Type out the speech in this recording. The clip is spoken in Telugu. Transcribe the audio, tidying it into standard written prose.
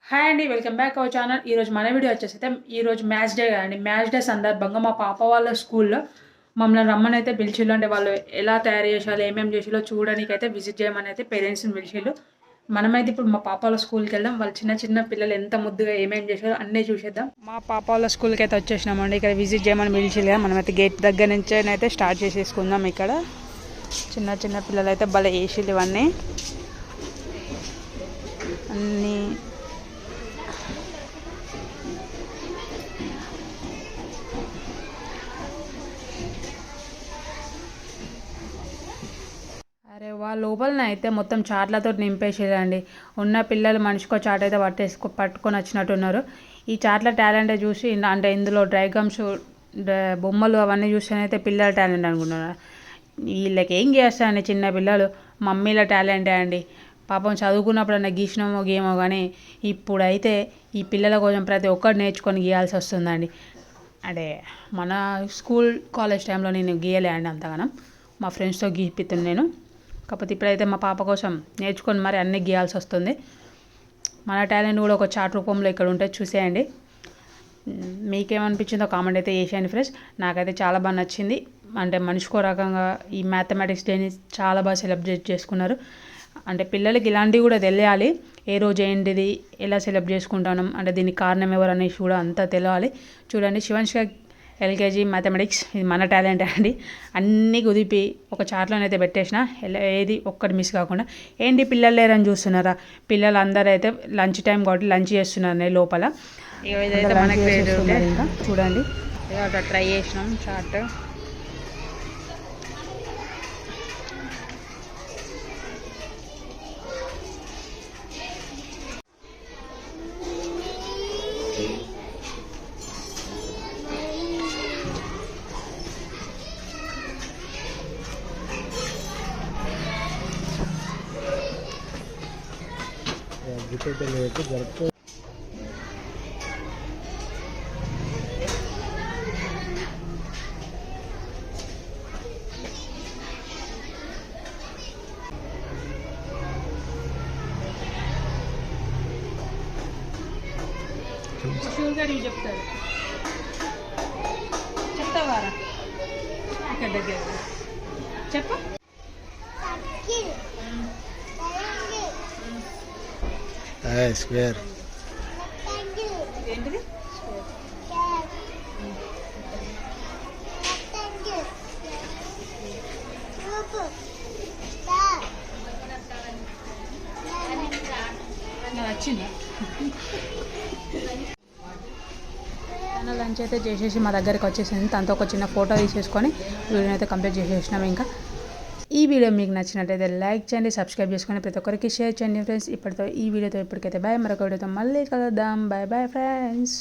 హాయ్ అండి, వెల్కమ్ బ్యాక్ అవర్ ఛానల్. ఈరోజు మన వీడియో వచ్చేసి ఈరోజు మ్యాచ్ డే కదండి. మ్యాచ్ డే సందర్భంగా మా పాప వాళ్ళ స్కూల్లో మమ్మల్ని రమ్మని అయితే పిలిచిళ్ళు. అంటే వాళ్ళు ఎలా తయారు చేసాలో ఏమేమి చేసిలో చూడడానికి అయితే విజిట్ చేయమని అయితే పేరెంట్స్ని పిలిచిళ్ళు. మనమైతే ఇప్పుడు మా పాప వాళ్ళ స్కూల్కి వెళ్దాం. వాళ్ళు చిన్న చిన్న పిల్లలు ఎంత ముద్దుగా ఏమేమి చేసారో అన్నీ చూసేద్దాం. మా పాప వాళ్ళ స్కూల్కి అయితే వచ్చేసినామండి. ఇక్కడ విజిట్ చేయమని పిలిచిళ్ళు కదా, మనమైతే గేట్ దగ్గర నుంచి అయితే స్టార్ట్ చేసేసుకుందాం. ఇక్కడ చిన్న చిన్న పిల్లలు అయితే భలే వేసిళ్ళు ఇవన్నీ అన్నీ. అరే వాళ్ళ లోపలనే అయితే మొత్తం చాట్లతో నింపేసేదండి. ఉన్న పిల్లలు మనిషికో చాట్ అయితే పట్టుకొని వచ్చినట్టున్నారు. ఈ చాట్ల టాలెంట్ చూసి అంటే ఇందులో డ్రాగన్స్ బొమ్మలు అవన్నీ చూస్తేనైతే పిల్లల టాలెంట్ అనుకుంటున్నారు. వీళ్ళకి ఏం చేస్తారండి, చిన్న పిల్లలు మమ్మీల టాలెంటే అండి. పాపం చదువుకున్నప్పుడన్నా గీసినామో గేమో కానీ ఇప్పుడైతే ఈ పిల్లల కోసం ప్రతి ఒక్కరు నేర్చుకొని గీయాల్సి వస్తుందండి. అంటే మన స్కూల్ కాలేజ్ టైంలో నేను గీయలే అండి అంతగానం, మా ఫ్రెండ్స్తో గీపిస్తున్నాను నేను. కాకపోతే ఇప్పుడైతే మా పాప కోసం నేర్చుకొని మరి అన్నీ గీయాల్సి వస్తుంది. మన టాలెంట్ కూడా ఒక చార్ట్ రూపంలో ఇక్కడ ఉంటే చూసేయండి. మీకేమనిపించిందో కామెంట్ అయితే చేసేయండి ఫ్రెండ్స్. నాకైతే చాలా బాగా నచ్చింది. అంటే మనిషికో రకంగా ఈ మ్యాథమెటిక్స్ డేని చాలా బాగా సెలబ్రేట్ చేసుకున్నారు. అంటే పిల్లలకి ఇలాంటివి కూడా తెలియాలి. ఏ రోజు ఏంటిది, ఎలా సెలబ్రేట్ చేసుకుంటాం, అంటే దీనికి కారణం ఎవరు అనేసి కూడా అంతా తెలియాలి. చూడండి, శివాన్షిక ఎల్కేజీ మ్యాథమెటిక్స్, ఇది మన టాలెంట్ అండి. అన్నీ కుదిపి ఒక చాట్లోనైతే పెట్టేసిన, ఏది ఒక్కటి మిస్ కాకుండా. ఏంటి పిల్లలు లేరని చూస్తున్నారా? పిల్లలు అందరూ అయితే లంచ్ టైం కాబట్టి లంచ్ చేస్తున్నారు లోపల. ఇదైతే మనకి ఇంకా చూడండి, అట్లా ట్రై చేసినాం చాట్. జరుపుకో. చెప్తాడు, చెప్తావారా ఇక్కడ దగ్గర చెప్ప. స్క్వేర్ ఏంటిది? వచ్చిందా? తన లంచ్ అయితే చేసేసి మా దగ్గరికి వచ్చేసింది. తనతో ఒక చిన్న ఫోటో తీసేసుకొని వీడియోని అయితే కంప్లీట్ చేసేసినాము. ఇంకా ఈ వీడియో మీకు నచ్చినట్టయితే లైక్ చేయండి, సబ్స్క్రైబ్ చేసుకొని ప్రతి ఒక్కరికి షేర్ చేయండి ఫ్రెండ్స్. ఈ వీడియోతో ఇప్పటికైతే బాయ్. మరొక వీడియోతో మళ్ళీ కలుద్దాం. Bye bye friends.